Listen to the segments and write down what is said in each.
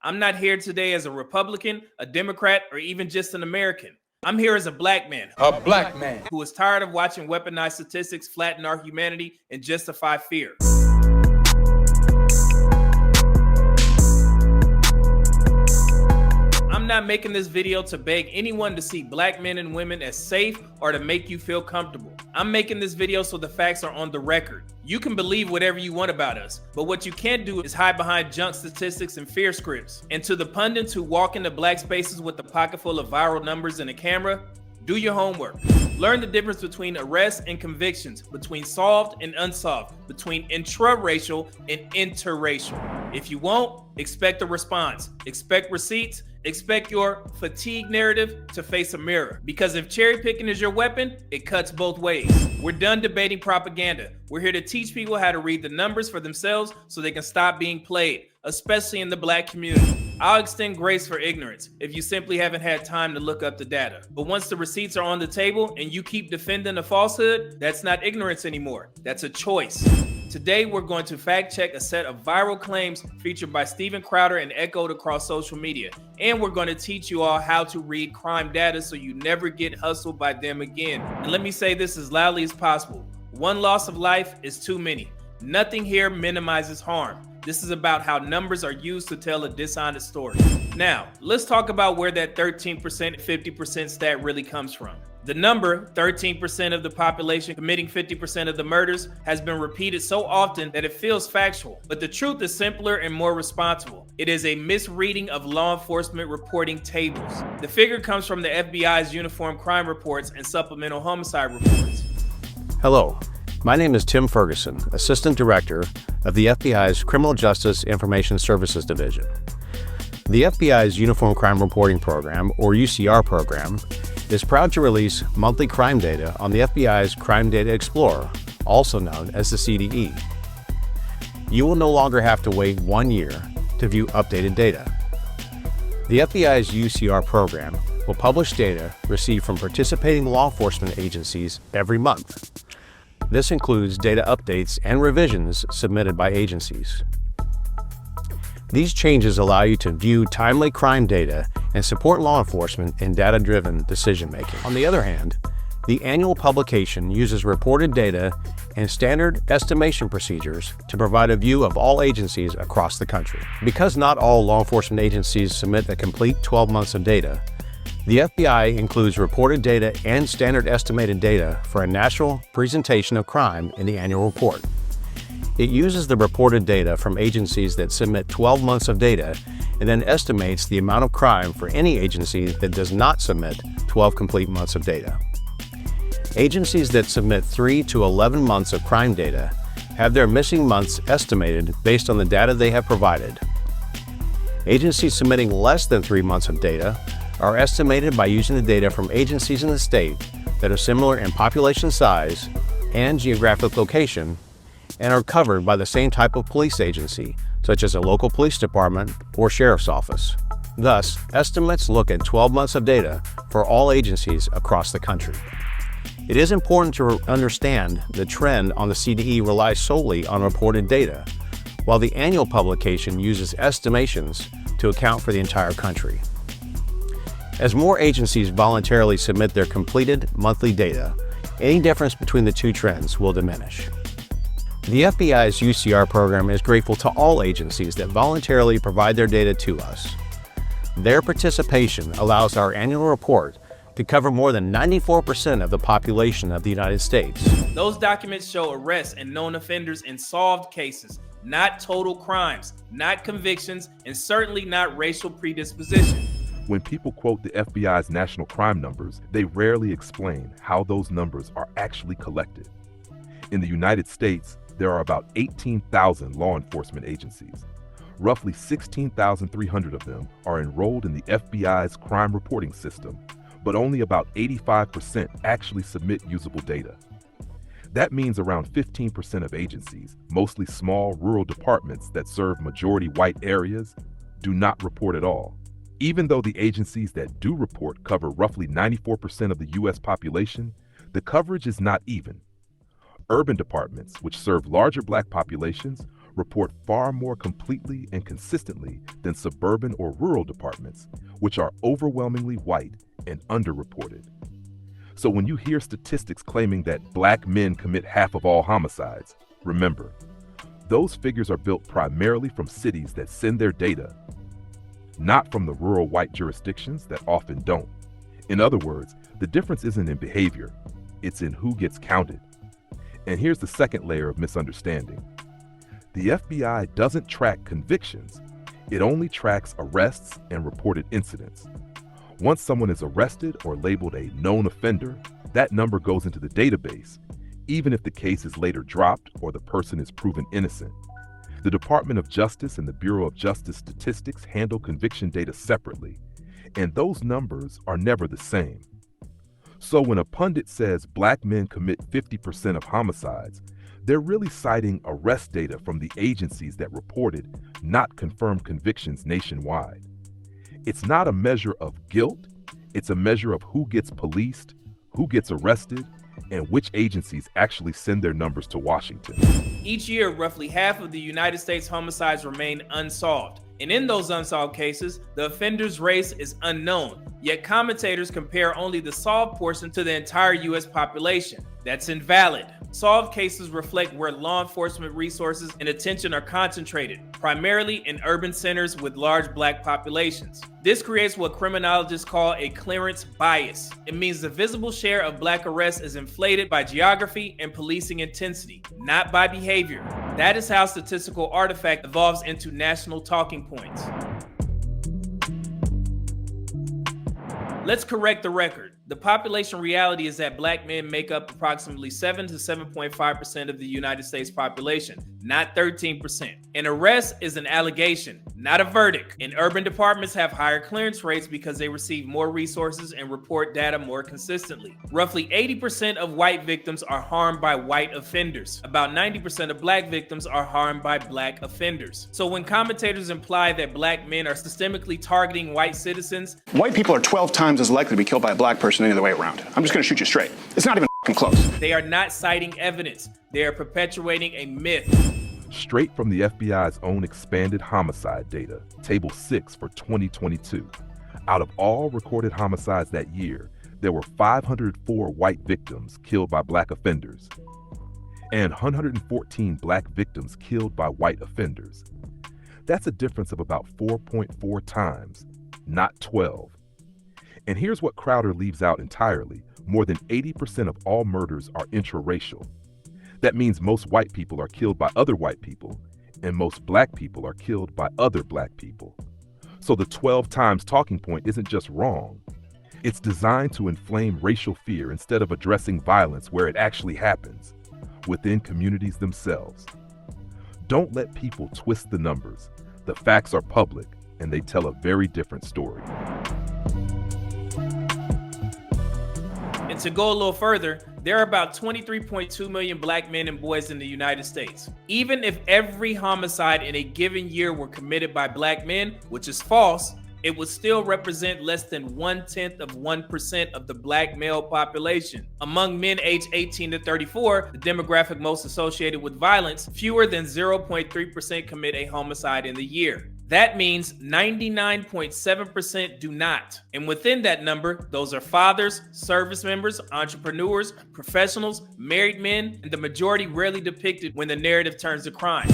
I'm not here today as a Republican, a Democrat, or even just an American. I'm here as a black man. A black man. Who is tired of watching weaponized statistics flatten our humanity and justify fear. I'm not making this video to beg anyone to see black men and women as safe or to make you feel comfortable. I'm making this video so the facts are on the record. You can believe whatever you want about us, but what you can't do is hide behind junk statistics and fear scripts. And to the pundits who walk into black spaces with a pocket full of viral numbers and a camera, do your homework. Learn the difference between arrests and convictions, between solved and unsolved, between intraracial and interracial. If you won't, expect a response, expect receipts, expect your fatigue narrative to face a mirror. Because if cherry picking is your weapon, it cuts both ways. We're done debating propaganda. We're here to teach people how to read the numbers for themselves so they can stop being played, especially in the black community. I'll extend grace for ignorance if you simply haven't had time to look up the data. But once the receipts are on the table and you keep defending a falsehood, that's not ignorance anymore. That's a choice. Today, we're going to fact check a set of viral claims featured by Steven Crowder and echoed across social media. And we're going to teach you all how to read crime data so you never get hustled by them again. And let me say this as loudly as possible. One loss of life is too many. Nothing here minimizes harm. This is about how numbers are used to tell a dishonest story. Now, let's talk about where that 13%, 50% stat really comes from. The number, 13% of the population committing 50% of the murders, has been repeated so often that it feels factual. But the truth is simpler and more responsible. It is a misreading of law enforcement reporting tables. The figure comes from the FBI's uniform crime reports and supplemental homicide reports. Hello, my name is Tim Ferguson, Assistant Director of the FBI's Criminal Justice Information Services Division. The FBI's Uniform Crime Reporting Program, or UCR program, is proud to release monthly crime data on the FBI's Crime Data Explorer, also known as the CDE. You will no longer have to wait 1 year to view updated data. The FBI's UCR program will publish data received from participating law enforcement agencies every month. This includes data updates and revisions submitted by agencies. These changes allow you to view timely crime data and support law enforcement in data-driven decision-making. On the other hand, the annual publication uses reported data and standard estimation procedures to provide a view of all agencies across the country. Because not all law enforcement agencies submit a complete 12 months of data, the FBI includes reported data and standard estimated data for a national presentation of crime in the annual report. It uses the reported data from agencies that submit 12 months of data and then estimates the amount of crime for any agency that does not submit 12 complete months of data. Agencies that submit 3 to 11 months of crime data have their missing months estimated based on the data they have provided. Agencies submitting less than 3 months of data are estimated by using the data from agencies in the state that are similar in population size and geographic location and are covered by the same type of police agency, such as a local police department or sheriff's office. Thus, estimates look at 12 months of data for all agencies across the country. It is important to understand the trend on the CDE relies solely on reported data, while the annual publication uses estimations to account for the entire country. As more agencies voluntarily submit their completed monthly data, any difference between the two trends will diminish. The FBI's UCR program is grateful to all agencies that voluntarily provide their data to us. Their participation allows our annual report to cover more than 94% of the population of the United States. Those documents show arrests and known offenders in solved cases, not total crimes, not convictions, and certainly not racial predisposition. When people quote the FBI's national crime numbers, they rarely explain how those numbers are actually collected. In the United States, there are about 18,000 law enforcement agencies. Roughly 16,300 of them are enrolled in the FBI's crime reporting system, but only about 85% actually submit usable data. That means around 15% of agencies, mostly small rural departments that serve majority white areas, do not report at all. Even though the agencies that do report cover roughly 94% of the U.S. population, the coverage is not even. Urban departments, which serve larger black populations, report far more completely and consistently than suburban or rural departments, which are overwhelmingly white and underreported. So when you hear statistics claiming that black men commit half of all homicides, remember, those figures are built primarily from cities that send their data, not from the rural white jurisdictions that often don't. In other words, the difference isn't in behavior, it's in who gets counted. And here's the second layer of misunderstanding. The FBI doesn't track convictions, it only tracks arrests and reported incidents. Once someone is arrested or labeled a known offender, that number goes into the database, even if the case is later dropped or the person is proven innocent. The Department of Justice and the Bureau of Justice Statistics handle conviction data separately, and those numbers are never the same. So when a pundit says black men commit 50% of homicides, they're really citing arrest data from the agencies that reported, not confirmed convictions nationwide. It's not a measure of guilt, it's a measure of who gets policed, who gets arrested, and which agencies actually send their numbers to Washington. Each year, roughly half of the United States homicides remain unsolved. And in those unsolved cases, the offender's race is unknown. Yet commentators compare only the solved portion to the entire U.S. population. That's invalid. Solved cases reflect where law enforcement resources and attention are concentrated, primarily in urban centers with large black populations. This creates what criminologists call a clearance bias. It means the visible share of black arrests is inflated by geography and policing intensity, not by behavior. That is how statistical artifact evolves into national talking points. Let's correct the record. The population reality is that black men make up approximately 7 to 7.5% of the United States population, not 13%. An arrest is an allegation, not a verdict. And urban departments have higher clearance rates because they receive more resources and report data more consistently. Roughly 80% of white victims are harmed by white offenders. About 90% of black victims are harmed by black offenders. So when commentators imply that black men are systemically targeting white citizens, white people are 12 times as likely to be killed by a black person any other way around. I'm just gonna shoot you straight. It's not even close. they are not citing evidence. They are perpetuating a myth. Straight from the FBI's own expanded homicide data, Table 6 for 2022. Out of all recorded homicides that year, there were 504 white victims killed by black offenders and 114 black victims killed by white offenders. That's a difference of about 4.4 times, not 12. And here's what Crowder leaves out entirely. More than 80% of all murders are intraracial. That means most white people are killed by other white people, and most black people are killed by other black people. So the 12 times talking point isn't just wrong. It's designed to inflame racial fear instead of addressing violence where it actually happens, within communities themselves. Don't let people twist the numbers. The facts are public, and they tell a very different story. And to go a little further, there are about 23.2 million black men and boys in the United States. Even if every homicide in a given year were committed by black men, which is false, it would still represent less than 0.1% of the black male population. Among men aged 18 to 34, the demographic most associated with violence, fewer than 0.3% commit a homicide in the year. That means 99.7% do not. And within that number, those are fathers, service members, entrepreneurs, professionals, married men, and the majority rarely depicted when the narrative turns to crime.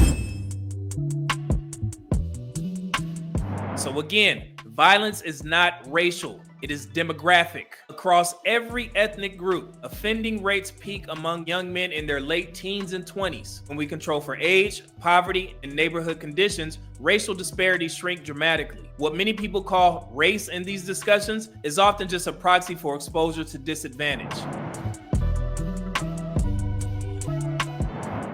So again, violence is not racial, it is demographic. Across every ethnic group, offending rates peak among young men in their late teens and 20s. When we control for age, poverty, and neighborhood conditions, racial disparities shrink dramatically. What many people call race in these discussions is often just a proxy for exposure to disadvantage.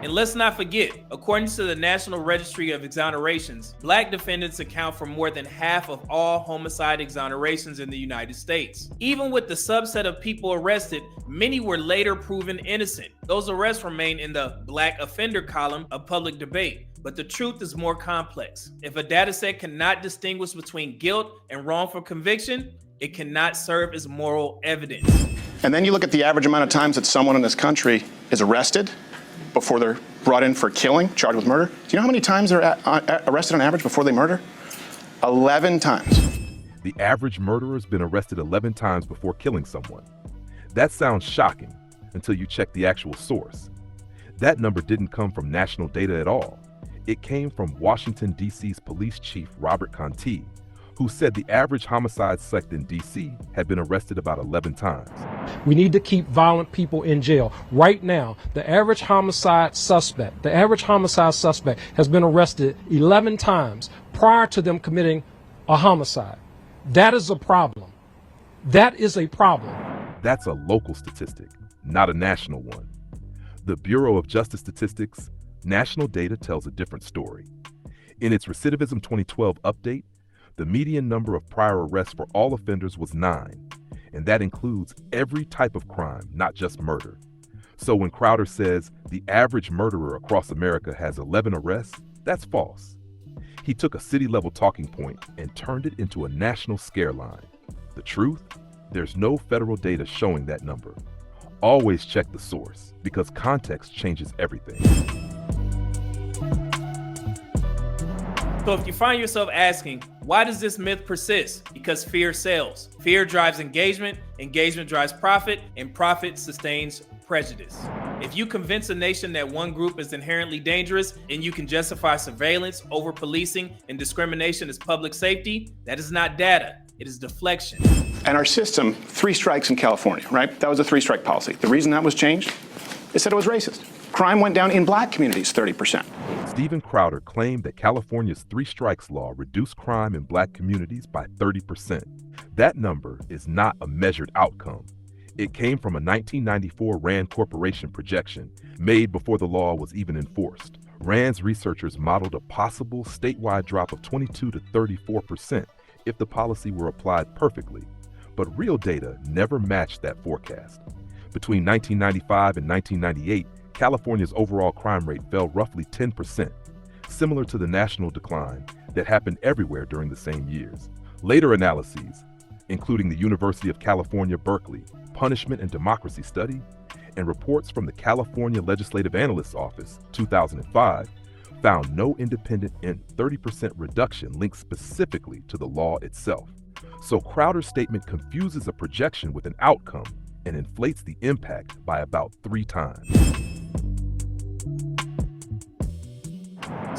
And let's not forget, according to the National Registry of Exonerations, black defendants account for more than half of all homicide exonerations in the United States. Even with the subset of people arrested, many were later proven innocent. Those arrests remain in the black offender column of public debate. But the truth is more complex. If a dataset cannot distinguish between guilt and wrongful conviction, it cannot serve as moral evidence. And then you look at the average amount of times that someone in this country is arrested before they're brought in for killing, charged with murder? Do you know how many times they're arrested on average before they murder? 11 times. The average murderer has been arrested 11 times before killing someone. That sounds shocking until you check the actual source. That number didn't come from national data at all. It came from Washington, D.C.'s police chief, Robert Conti, who said the average homicide suspect in D.C. had been arrested about 11 times. We need to keep violent people in jail. Right now, the average homicide suspect has been arrested 11 times prior to them committing a homicide. That is a problem. That is a problem. That's a local statistic, not a national one. The Bureau of Justice Statistics national data tells a different story. In its Recidivism 2012 update, the median number of prior arrests for all offenders was 9, and that includes every type of crime, not just murder. So when Crowder says the average murderer across America has 11 arrests, that's false. He took a city-level talking point and turned it into a national scare line. The truth? There's no federal data showing that number. Always check the source, because context changes everything. So if you find yourself asking, why does this myth persist? Because fear sells. Fear drives engagement, engagement drives profit, and profit sustains prejudice. If you convince a nation that one group is inherently dangerous and you can justify surveillance, over-policing, and discrimination as public safety, that is not data, it is deflection. And our system, 3 strikes in California, right? That was a 3-strike policy. The reason that was changed, they said it was racist. Crime went down in black communities 30%. Steven Crowder claimed that California's 3 strikes law reduced crime in black communities by 30%. That number is not a measured outcome. It came from a 1994 RAND Corporation projection made before the law was even enforced. RAND's researchers modeled a possible statewide drop of 22 to 34% if the policy were applied perfectly, but real data never matched that forecast. Between 1995 and 1998, California's overall crime rate fell roughly 10%, similar to the national decline that happened everywhere during the same years. Later analyses, including the University of California, Berkeley Punishment and Democracy Study, and reports from the California Legislative Analyst's Office, 2005, found no independent and 30% reduction linked specifically to the law itself. So Crowder's statement confuses a projection with an outcome and inflates the impact by about 3 times.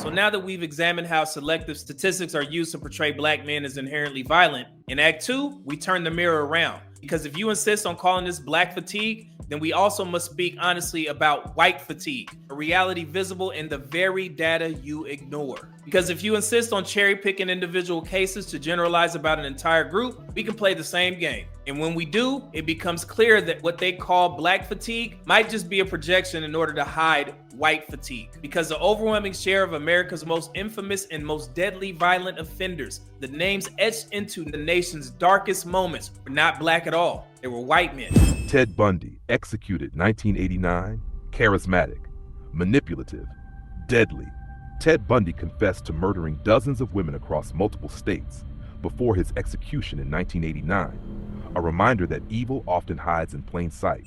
So now that we've examined how selective statistics are used to portray black men as inherently violent, in Act 2, we turn the mirror around. Because if you insist on calling this black fatigue, then we also must speak honestly about white fatigue, a reality visible in the very data you ignore. Because if you insist on cherry picking individual cases to generalize about an entire group, we can play the same game. And when we do, it becomes clear that what they call black fatigue might just be a projection in order to hide white fatigue. Because the overwhelming share of America's most infamous and most deadly violent offenders, the names etched into the nation's darkest moments, were not black at all. They were white men. Ted Bundy, executed 1989, charismatic, manipulative, deadly. Ted Bundy confessed to murdering dozens of women across multiple states before his execution in 1989, a reminder that evil often hides in plain sight.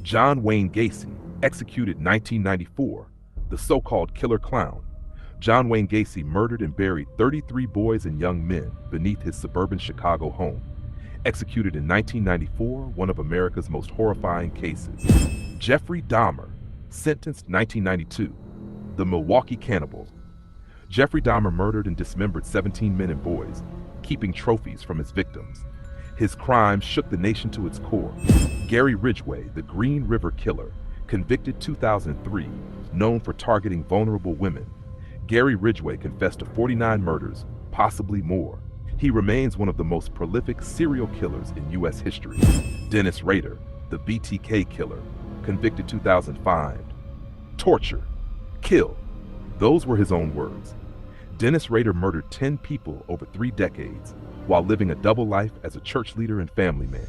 John Wayne Gacy, executed 1994, the so-called killer clown. John Wayne Gacy murdered and buried 33 boys and young men beneath his suburban Chicago home. Executed in 1994, one of America's most horrifying cases. Jeffrey Dahmer, sentenced 1992, the Milwaukee cannibal. Jeffrey Dahmer murdered and dismembered 17 men and boys, keeping trophies from his victims. His crimes shook the nation to its core. Gary Ridgway, the Green River Killer, convicted 2003, known for targeting vulnerable women. Gary Ridgway confessed to 49 murders, possibly more. He remains one of the most prolific serial killers in U.S. history. Dennis Rader, the BTK Killer, convicted 2005. Torture, kill. Those were his own words. Dennis Rader murdered 10 people over 3 decades while living a double life as a church leader and family man.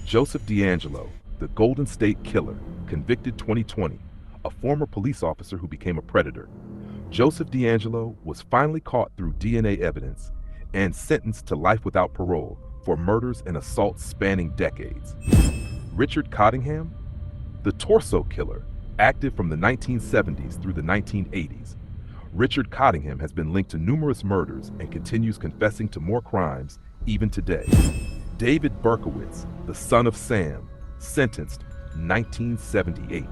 Joseph DeAngelo, the Golden State Killer, convicted 2020, a former police officer who became a predator. Joseph DeAngelo was finally caught through DNA evidence and sentenced to life without parole for murders and assaults spanning decades. Richard Cottingham, the Torso Killer, Active from the 1970s through the 1980s, Richard Cottingham has been linked to numerous murders and continues confessing to more crimes even today. David Berkowitz, the son of Sam, sentenced 1978.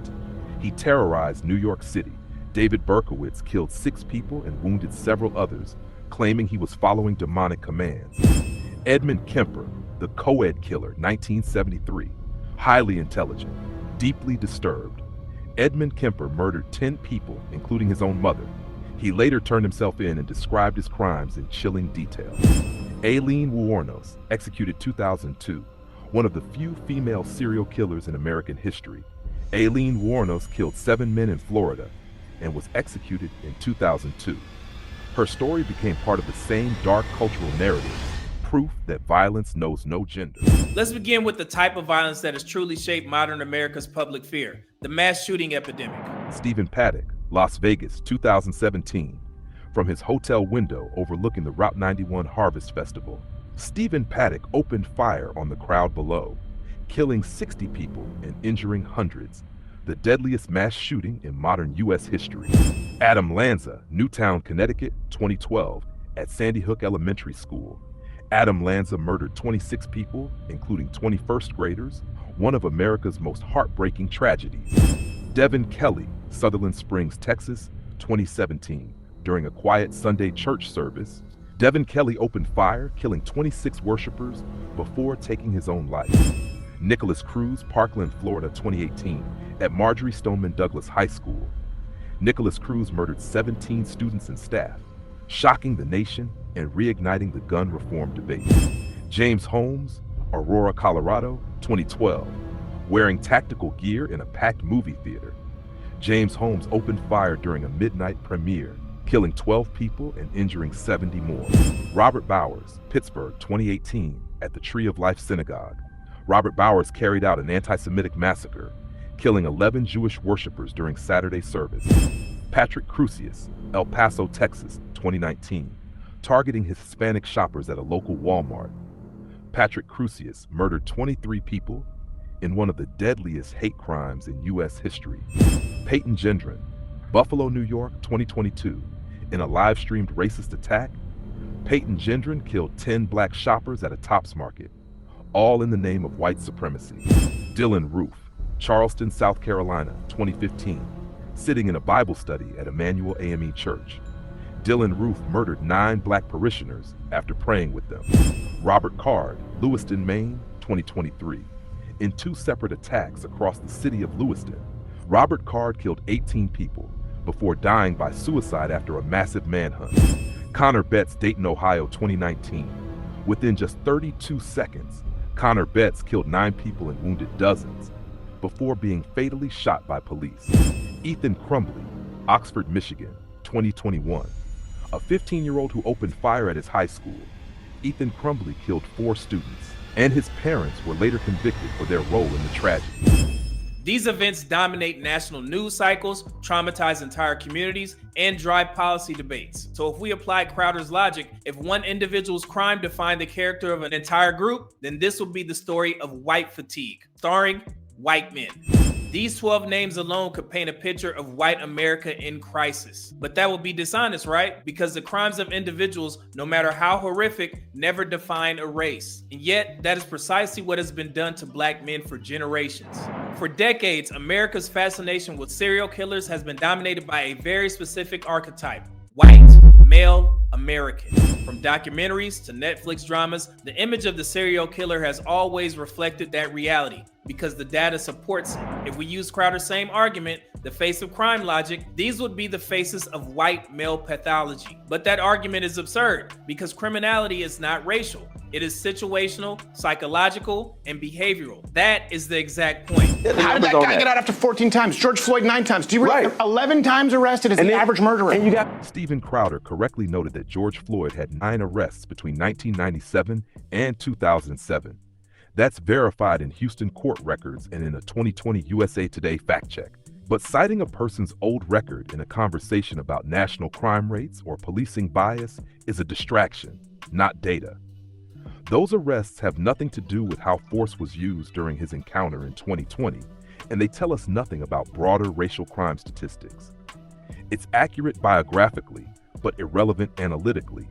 He terrorized New York City. David Berkowitz killed 6 people and wounded several others, claiming he was following demonic commands. Edmund Kemper, the co-ed killer, 1973. Highly intelligent, deeply disturbed. Edmund Kemper murdered 10 people, including his own mother. He later turned himself in and described his crimes in chilling detail. Aileen Wuornos, executed 2002, one of the few female serial killers in American history. Aileen Wuornos killed 7 men in Florida and was executed in 2002. Her story became part of the same dark cultural narrative, proof that violence knows no gender. Let's begin with the type of violence that has truly shaped modern America's public fear, the mass shooting epidemic. Stephen Paddock, Las Vegas, 2017. From his hotel window overlooking the Route 91 Harvest Festival, Stephen Paddock opened fire on the crowd below, killing 60 people and injuring hundreds, the deadliest mass shooting in modern U.S. history. Adam Lanza, Newtown, Connecticut, 2012, at Sandy Hook Elementary School. Adam Lanza murdered 26 people, including 21st graders, one of America's most heartbreaking tragedies. Devin Kelly, Sutherland Springs, Texas, 2017. During a quiet Sunday church service, Devin Kelly opened fire, killing 26 worshipers before taking his own life. Nicholas Cruz, Parkland, Florida, 2018, at Marjorie Stoneman Douglas High School. Nicholas Cruz murdered 17 students and staff, shocking the nation and reigniting the gun reform debate. James Holmes, Aurora, Colorado, 2012, wearing tactical gear in a packed movie theater. James Holmes opened fire during a midnight premiere, killing 12 people and injuring 70 more. Robert Bowers, Pittsburgh, 2018, at the Tree of Life Synagogue. Robert Bowers carried out an anti-Semitic massacre, killing 11 Jewish worshipers during Saturday service. Patrick Crusius, El Paso, Texas, 2019, targeting Hispanic shoppers at a local Walmart. Patrick Crusius murdered 23 people in one of the deadliest hate crimes in U.S. history. Peyton Gendron, Buffalo, New York, 2022, in a live-streamed racist attack, Peyton Gendron killed 10 black shoppers at a Tops Market, all in the name of white supremacy. Dylan Roof, Charleston, South Carolina, 2015, sitting in a Bible study at Emmanuel AME Church. Dylan Roof murdered 9 black parishioners after praying with them. Robert Card, Lewiston, Maine, 2023. In 2 separate attacks across the city of Lewiston, Robert Card killed 18 people before dying by suicide after a massive manhunt. Connor Betts, Dayton, Ohio, 2019. Within just 32 seconds, Connor Betts killed 9 people and wounded dozens before being fatally shot by police. Ethan Crumbley, Oxford, Michigan, 2021. A 15-year-old who opened fire at his high school. Ethan Crumbley killed 4 students, and his parents were later convicted for their role in the tragedy. These events dominate national news cycles, traumatize entire communities, and drive policy debates. So if we apply Crowder's logic, if one individual's crime defined the character of an entire group, then this will be the story of white fatigue, starring white men. These 12 names alone could paint a picture of white America in crisis. But that would be dishonest, right? Because the crimes of individuals, no matter how horrific, never define a race. And yet, that is precisely what has been done to black men for generations. For decades, America's fascination with serial killers has been dominated by a very specific archetype: white, male, American. From documentaries to Netflix dramas, the image of the serial killer has always reflected that reality because the data supports it. If we use Crowder's same argument, the face of crime logic, these would be the faces of white male pathology. But that argument is absurd because criminality is not racial. It is situational, psychological, and behavioral. That is the exact point. How did that guy get out after 14 times? George Floyd 9 times. Do you read 11 times arrested as the average murderer? And you got Stephen Crowder correctly noted that George Floyd had 9 arrests between 1997 and 2007. That's verified in Houston court records and in a 2020 USA Today fact check. But citing a person's old record in a conversation about national crime rates or policing bias is a distraction, not data. Those arrests have nothing to do with how force was used during his encounter in 2020 and they tell us nothing about broader racial crime statistics. It's accurate biographically, but irrelevant analytically,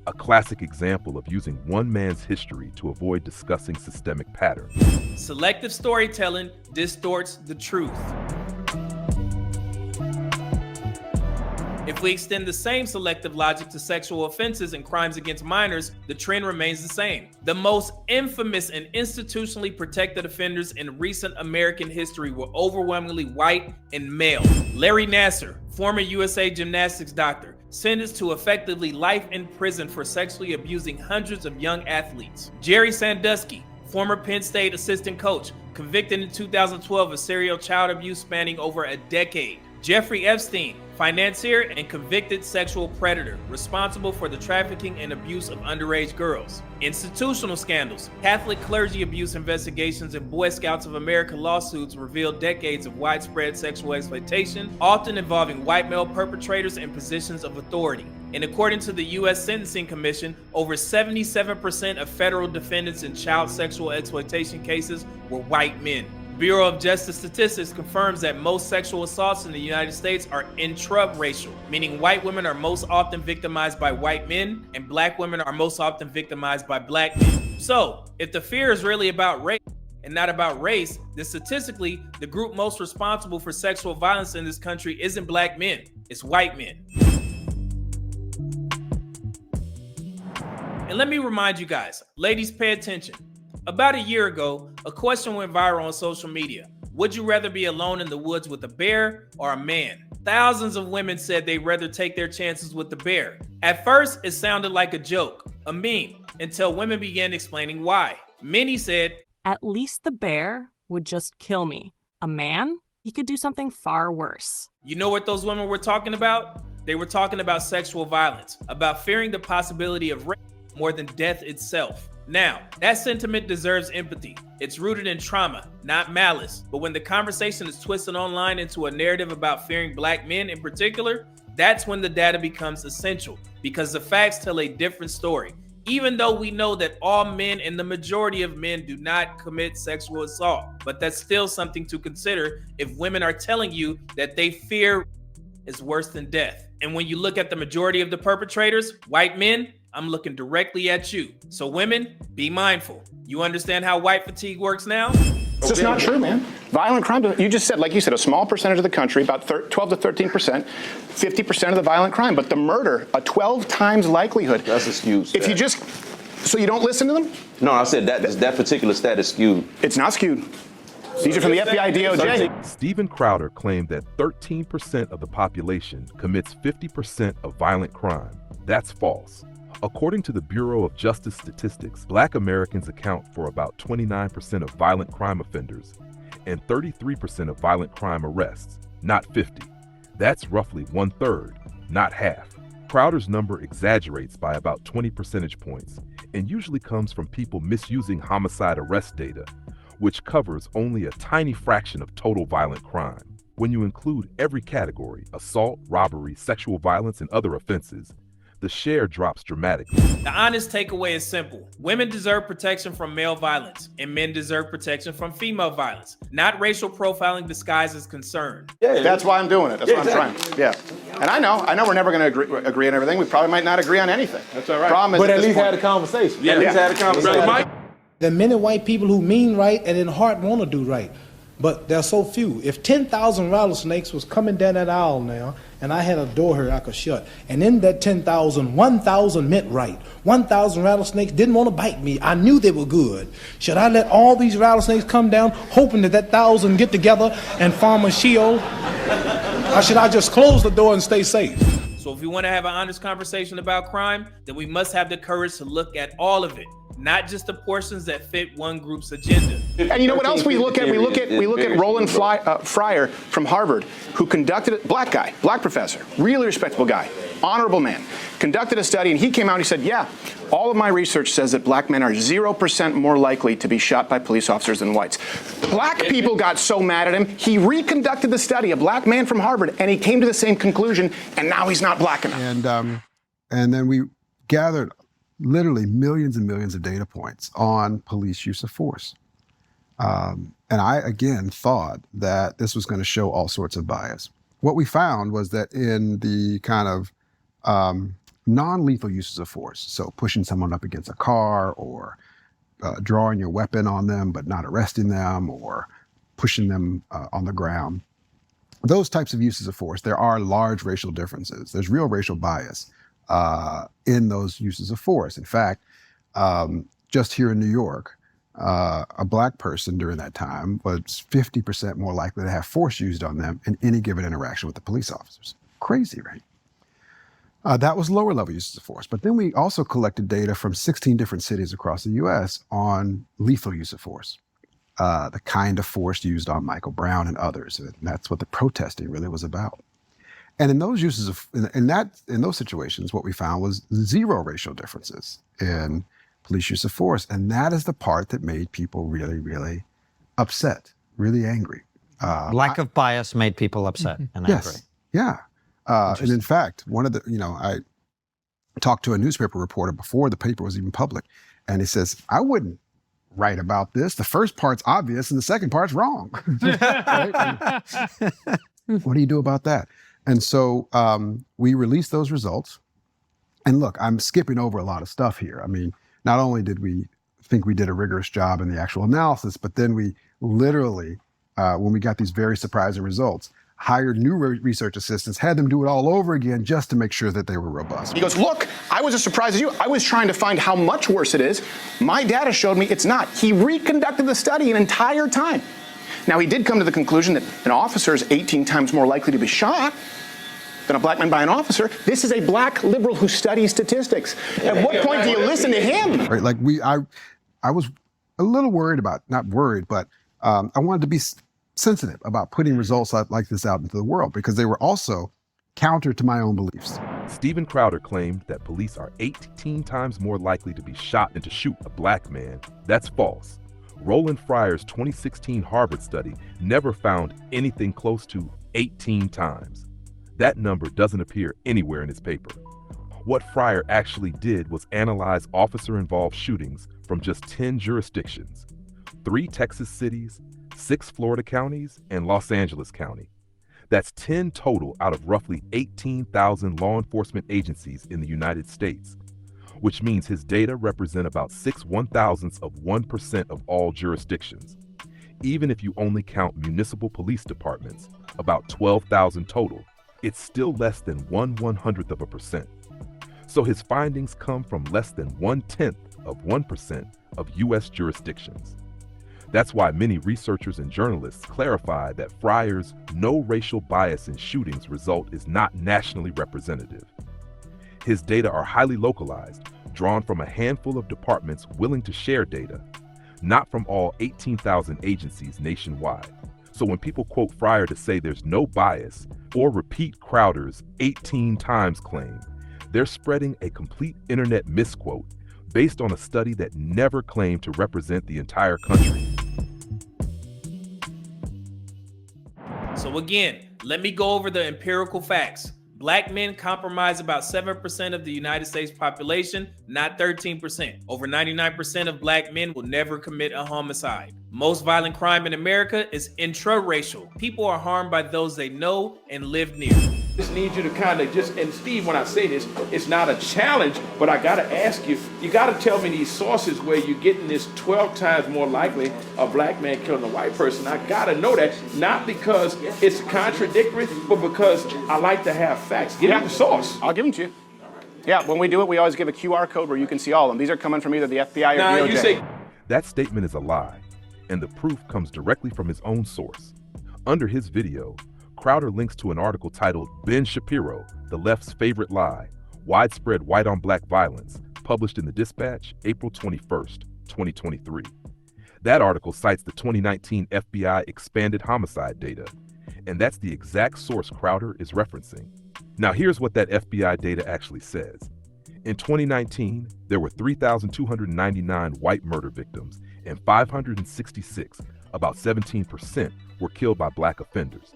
a classic example of using one man's history to avoid discussing systemic patterns. Selective storytelling distorts the truth. If we extend the same selective logic to sexual offenses and crimes against minors, the trend remains the same. The most infamous and institutionally protected offenders in recent American history were overwhelmingly white and male. Larry Nassar, former USA gymnastics doctor, sentenced to effectively life in prison for sexually abusing hundreds of young athletes. Jerry Sandusky, former Penn State assistant coach, convicted in 2012 of serial child abuse spanning over a decade. Jeffrey Epstein, financier and convicted sexual predator, responsible for the trafficking and abuse of underage girls. Institutional scandals, Catholic clergy abuse investigations, and Boy Scouts of America lawsuits revealed decades of widespread sexual exploitation, often involving white male perpetrators in positions of authority. And according to the U.S. Sentencing Commission, over 77% of federal defendants in child sexual exploitation cases were white men. Bureau of Justice Statistics confirms that most sexual assaults in the United States are intraracial, meaning white women are most often victimized by white men and black women are most often victimized by black men. So, if the fear is really about race and not about race, then statistically, the group most responsible for sexual violence in this country isn't black men, it's white men. And let me remind you guys, ladies, pay attention. About a year ago, a question went viral on social media. Would you rather be alone in the woods with a bear or a man? Thousands of women said they'd rather take their chances with the bear. At first, it sounded like a joke, a meme, until women began explaining why. Many said, "At least the bear would just kill me. A man? He could do something far worse." You know what those women were talking about? They were talking about sexual violence, about fearing the possibility of rape more than death itself. Now, that sentiment deserves empathy. It's rooted in trauma, not malice. But when the conversation is twisted online into a narrative about fearing black men in particular, that's when the data becomes essential, because the facts tell a different story. Even though we know that all men and the majority of men do not commit sexual assault, but that's still something to consider if women are telling you that they fear is worse than death. And when you look at the majority of the perpetrators, white men, I'm looking directly at you. So women, be mindful. You understand how white fatigue works now? It's just not true, man. Violent crime, you just said, like you said, a small percentage of the country, about 12 to 13%, 50% of the violent crime. But the murder, a 12 times likelihood. That's a skewed stat. If you just, so you don't listen to them? No, I said that particular stat is skewed. It's not skewed. These are from the FBI, DOJ. Steven Crowder claimed that 13% of the population commits 50% of violent crime. That's false. According to the Bureau of Justice Statistics, Black Americans account for about 29% of violent crime offenders and 33% of violent crime arrests, not 50. That's roughly 1/3, not half. Crowder's number exaggerates by about 20 percentage points and usually comes from people misusing homicide arrest data, which covers only a tiny fraction of total violent crime. When you include every category, assault, robbery, sexual violence, and other offenses, the share drops dramatically. The honest takeaway is simple. Women deserve protection from male violence, and men deserve protection from female violence, not racial profiling disguised as concern. Yeah, that's why I'm doing it. That's why I'm trying. Yeah. And I know we're never going to agree on everything. We probably might not agree on anything. That's all right. Problem is, but at least had a conversation. Yeah, at least had a conversation. Mike? There are many white people who mean right and in heart want to do right, but there are so few. If 10,000 rattlesnakes was coming down that aisle now, and I had a door here I could shut, and in that 10,000, 1,000 meant right. 1,000 rattlesnakes didn't want to bite me. I knew they were good. Should I let all these rattlesnakes come down, hoping that 1,000 get together and form a shield? Or should I just close the door and stay safe? So if we want to have an honest conversation about crime, then we must have the courage to look at all of it, not just the portions that fit one group's agenda. And you know what else we look at? We look at Roland Fryer from Harvard, who conducted it, black guy, black professor, really respectable guy, honorable man, conducted a study, and he came out and he said, yeah, all of my research says that black men are 0% more likely to be shot by police officers than whites. Black people got so mad at him, he reconducted the study, a black man from Harvard, and he came to the same conclusion, and now he's not black enough. And then we gathered literally millions and millions of data points on police use of force. And I, again, thought that this was going to show all sorts of bias. What we found was that in the kind of non-lethal uses of force, so pushing someone up against a car or drawing your weapon on them but not arresting them or pushing them on the ground, those types of uses of force, there are large racial differences. There's real racial bias in those uses of force. In fact, just here in New York, a black person during that time was 50% more likely to have force used on them in any given interaction with the police officers. Crazy, right? That was lower level uses of force. But then we also collected data from 16 different cities across the US on lethal use of force, the kind of force used on Michael Brown and others. And that's what the protesting really was about. And in those uses of, in those situations, what we found was zero racial differences in police use of force. And that is the part that made people really, really upset, really angry. Lack of bias made people upset and angry. Yes, yeah. And in fact, one of the, I talked to a newspaper reporter before the paper was even public, and he says, I wouldn't write about this. The first part's obvious and the second part's wrong. What do you do about that? And so we released those results. And look, I'm skipping over a lot of stuff here. I mean, not only did we think we did a rigorous job in the actual analysis, but then we literally, when we got these very surprising results, hired new research assistants, had them do it all over again just to make sure that they were robust. He goes, look, I was as surprised as you. I was trying to find how much worse it is. My data showed me it's not. He reconducted the study an entire time. Now, he did come to the conclusion that an officer is 18 times more likely to be shot than a black man by an officer. This is a black liberal who studies statistics. At what point do you listen to him? Right, like I was a little worried about, not worried, but I wanted to be sensitive about putting results like this out into the world because they were also counter to my own beliefs. Steven Crowder claimed that police are 18 times more likely to be shot than to shoot a black man. That's false. Roland Fryer's 2016 Harvard study never found anything close to 18 times. That number doesn't appear anywhere in his paper. What Fryer actually did was analyze officer-involved shootings from just 10 jurisdictions, 3 Texas cities, 6 Florida counties, and Los Angeles County. That's 10 total out of roughly 18,000 law enforcement agencies in the United States, which means his data represent about 6/1000ths of 1% of all jurisdictions. Even if you only count municipal police departments, about 12,000 total, it's still less than 1/100th of a percent. So his findings come from less than 1/10 of 1% of U.S. jurisdictions. That's why many researchers and journalists clarify that Fryer's no racial bias in shootings result is not nationally representative. His data are highly localized, drawn from a handful of departments willing to share data, not from all 18,000 agencies nationwide. So when people quote Fryer to say there's no bias or repeat Crowder's 18 times claim, they're spreading a complete internet misquote based on a study that never claimed to represent the entire country. So again, let me go over the empirical facts. Black men comprise about 7% of the United States population, not 13%. Over 99% of black men will never commit a homicide. Most violent crime in America is intraracial. People are harmed by those they know and live near. Just need you to kind of and Steve, when I say this, it's not a challenge, but I got to ask you got to tell me these sources where you're getting this 12 times more likely a black man killing a white person. I got to know that, not because it's contradictory, but because I like to have facts. Give me the source. I'll give them to you. Yeah, when we do it, we always give a QR code where you can see all of them. These are coming from either the FBI or DOJ. You say that statement is a lie, and the proof comes directly from his own source. Under his video, Crowder links to an article titled Ben Shapiro, The Left's Favorite Lie, Widespread White on Black Violence, published in the Dispatch, April 21st, 2023. That article cites the 2019 FBI expanded homicide data, and that's the exact source Crowder is referencing. Now here's what that FBI data actually says. In 2019, there were 3,299 white murder victims, and 566, about 17%, were killed by black offenders.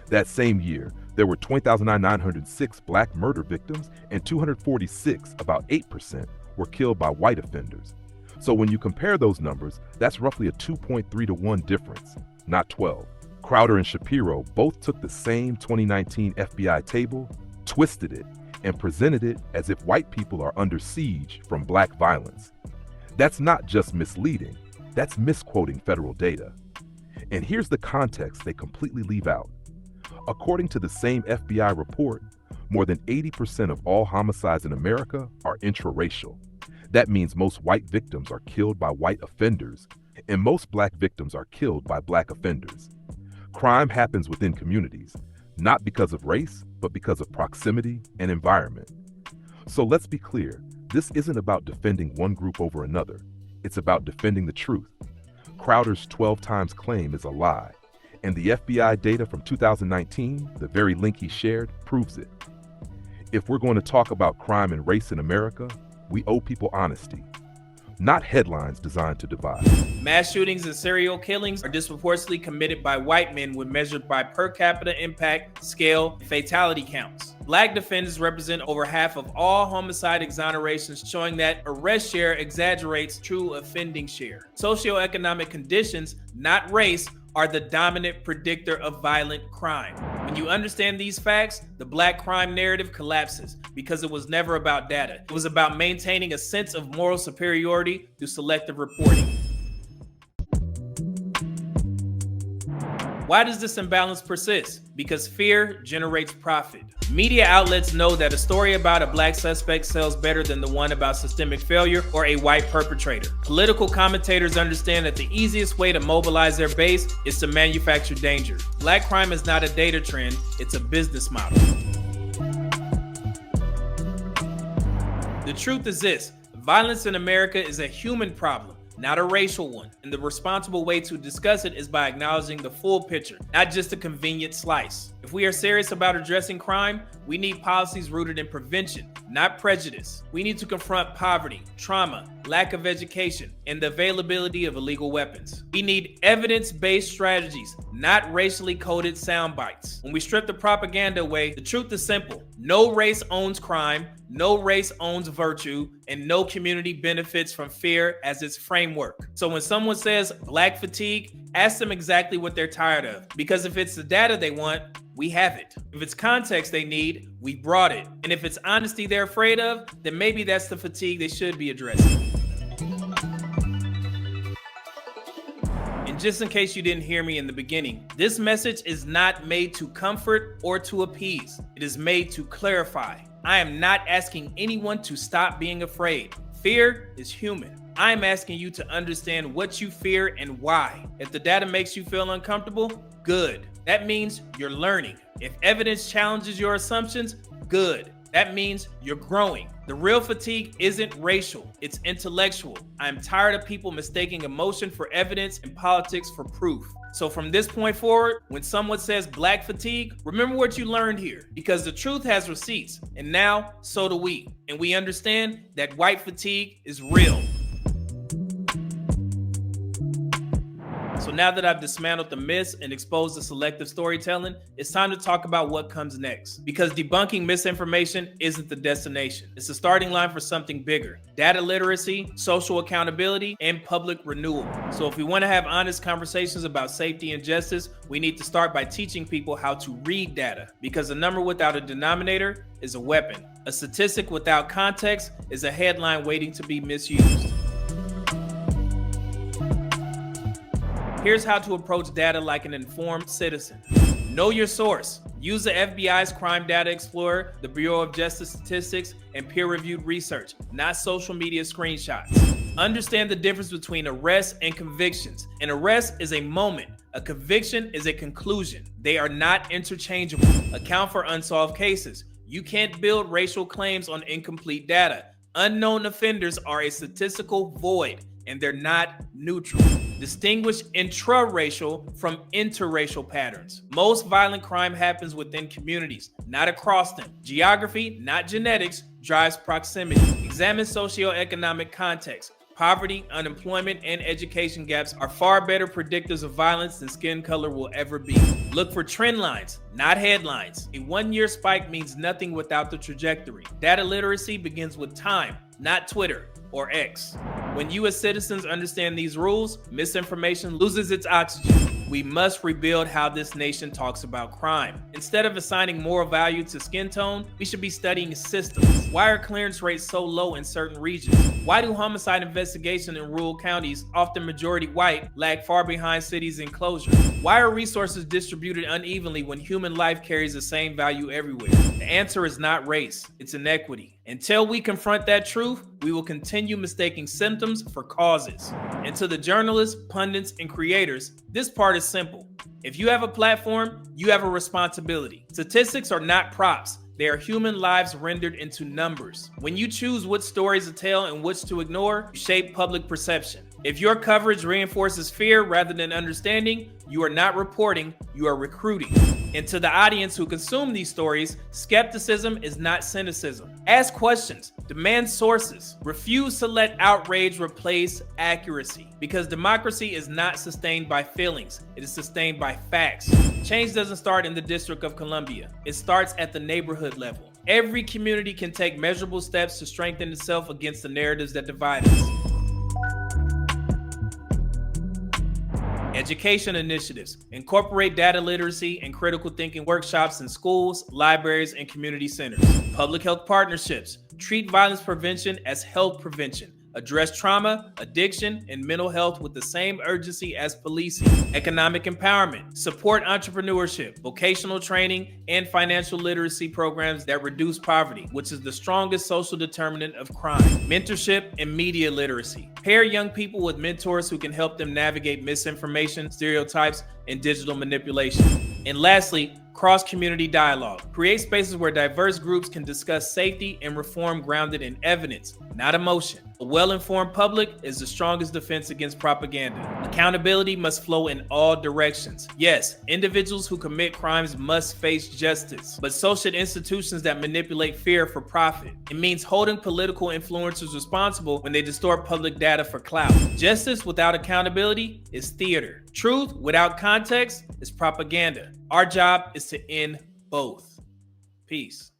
That same year, there were 20,906 black murder victims, and 246, about 8%, were killed by white offenders. So when you compare those numbers, that's roughly a 2.3 to 1 difference, not 12. Crowder and Shapiro both took the same 2019 FBI table, twisted it, and presented it as if white people are under siege from black violence. That's not just misleading, that's misquoting federal data. And here's the context they completely leave out. According to the same FBI report, more than 80% of all homicides in America are intraracial. That means most white victims are killed by white offenders, and most black victims are killed by black offenders. Crime happens within communities, not because of race, but because of proximity and environment. So let's be clear, this isn't about defending one group over another. It's about defending the truth. Crowder's 12 times claim is a lie, and the FBI data from 2019, the very link he shared, proves it. If we're going to talk about crime and race in America, we owe people honesty, not headlines designed to divide. Mass shootings and serial killings are disproportionately committed by white men when measured by per capita impact, scale, and fatality counts. Black defendants represent over half of all homicide exonerations, showing that arrest share exaggerates true offending share. Socioeconomic conditions, not race, are the dominant predictor of violent crime. When you understand these facts, the black crime narrative collapses because it was never about data. It was about maintaining a sense of moral superiority through selective reporting. Why does this imbalance persist? Because fear generates profit. Media outlets know that a story about a black suspect sells better than the one about systemic failure or a white perpetrator. Political commentators understand that the easiest way to mobilize their base is to manufacture danger. Black crime is not a data trend, it's a business model. The truth is this: violence in America is a human problem, not a racial one. And the responsible way to discuss it is by acknowledging the full picture, not just a convenient slice. If we are serious about addressing crime, we need policies rooted in prevention, not prejudice. We need to confront poverty, trauma, lack of education, and the availability of illegal weapons. We need evidence-based strategies, not racially coded sound bites. When we strip the propaganda away, the truth is simple. No race owns crime, no race owns virtue, and no community benefits from fear as its framework. So when someone says black fatigue, ask them exactly what they're tired of. Because if it's the data they want, we have it. If it's context they need, we brought it. And if it's honesty they're afraid of, then maybe that's the fatigue they should be addressing. And just in case you didn't hear me in the beginning, this message is not made to comfort or to appease. It is made to clarify. I am not asking anyone to stop being afraid. Fear is human. I'm asking you to understand what you fear and why. If the data makes you feel uncomfortable, good. That means you're learning. If evidence challenges your assumptions, good. That means you're growing. The real fatigue isn't racial, it's intellectual. I'm tired of people mistaking emotion for evidence and politics for proof. So from this point forward, when someone says black fatigue, remember what you learned here, because the truth has receipts, and now so do we. And we understand that white fatigue is real. So now that I've dismantled the myths and exposed the selective storytelling, it's time to talk about what comes next. Because debunking misinformation isn't the destination. It's the starting line for something bigger: data literacy, social accountability, and public renewal. So if we want to have honest conversations about safety and justice, we need to start by teaching people how to read data. Because a number without a denominator is a weapon. A statistic without context is a headline waiting to be misused. Here's how to approach data like an informed citizen. Know your source. Use the FBI's Crime Data Explorer, the Bureau of Justice Statistics, and peer-reviewed research, not social media screenshots. Understand the difference between arrests and convictions. An arrest is a moment. A conviction is a conclusion. They are not interchangeable. Account for unsolved cases. You can't build racial claims on incomplete data. Unknown offenders are a statistical void, and they're not neutral. Distinguish intraracial from interracial patterns. Most violent crime happens within communities, not across them. Geography, not genetics, drives proximity. Examine socioeconomic context. Poverty, unemployment, and education gaps are far better predictors of violence than skin color will ever be. Look for trend lines, not headlines. A one-year spike means nothing without the trajectory. Data literacy begins with time, not Twitter or X. When you as citizens understand these rules, misinformation loses its oxygen. We must rebuild how this nation talks about crime. Instead of assigning moral value to skin tone, we should be studying systems. Why are clearance rates so low in certain regions? Why do homicide investigations in rural counties, often majority white, lag far behind cities in closure? Why are resources distributed unevenly when human life carries the same value everywhere? The answer is not race, it's inequity. Until we confront that truth, we will continue mistaking symptoms for causes. And to the journalists, pundits, and creators, this part is simple. If you have a platform, you have a responsibility. Statistics are not props. They are human lives rendered into numbers. When you choose which stories to tell and which to ignore, you shape public perception. If your coverage reinforces fear rather than understanding, you are not reporting, you are recruiting. And to the audience who consume these stories, skepticism is not cynicism. Ask questions, demand sources, refuse to let outrage replace accuracy. Because democracy is not sustained by feelings, it is sustained by facts. Change doesn't start in the District of Columbia, it starts at the neighborhood level. Every community can take measurable steps to strengthen itself against the narratives that divide us. Education initiatives. Incorporate data literacy and critical thinking workshops in schools, libraries, and community centers. Public health partnerships. Treat violence prevention as health prevention. Address trauma, addiction, and mental health with the same urgency as policing. Economic empowerment. Support entrepreneurship, vocational training, and financial literacy programs that reduce poverty, which is the strongest social determinant of crime. Mentorship and media literacy. Pair young people with mentors who can help them navigate misinformation, stereotypes, and digital manipulation. And lastly, cross-community dialogue. Create spaces where diverse groups can discuss safety and reform grounded in evidence, not emotion. A well-informed public is the strongest defense against propaganda. Accountability must flow in all directions. Yes, individuals who commit crimes must face justice, but so should institutions that manipulate fear for profit. It means holding political influencers responsible when they distort public data for clout. Justice without accountability is theater. Truth without context is propaganda. Our job is to end both. Peace.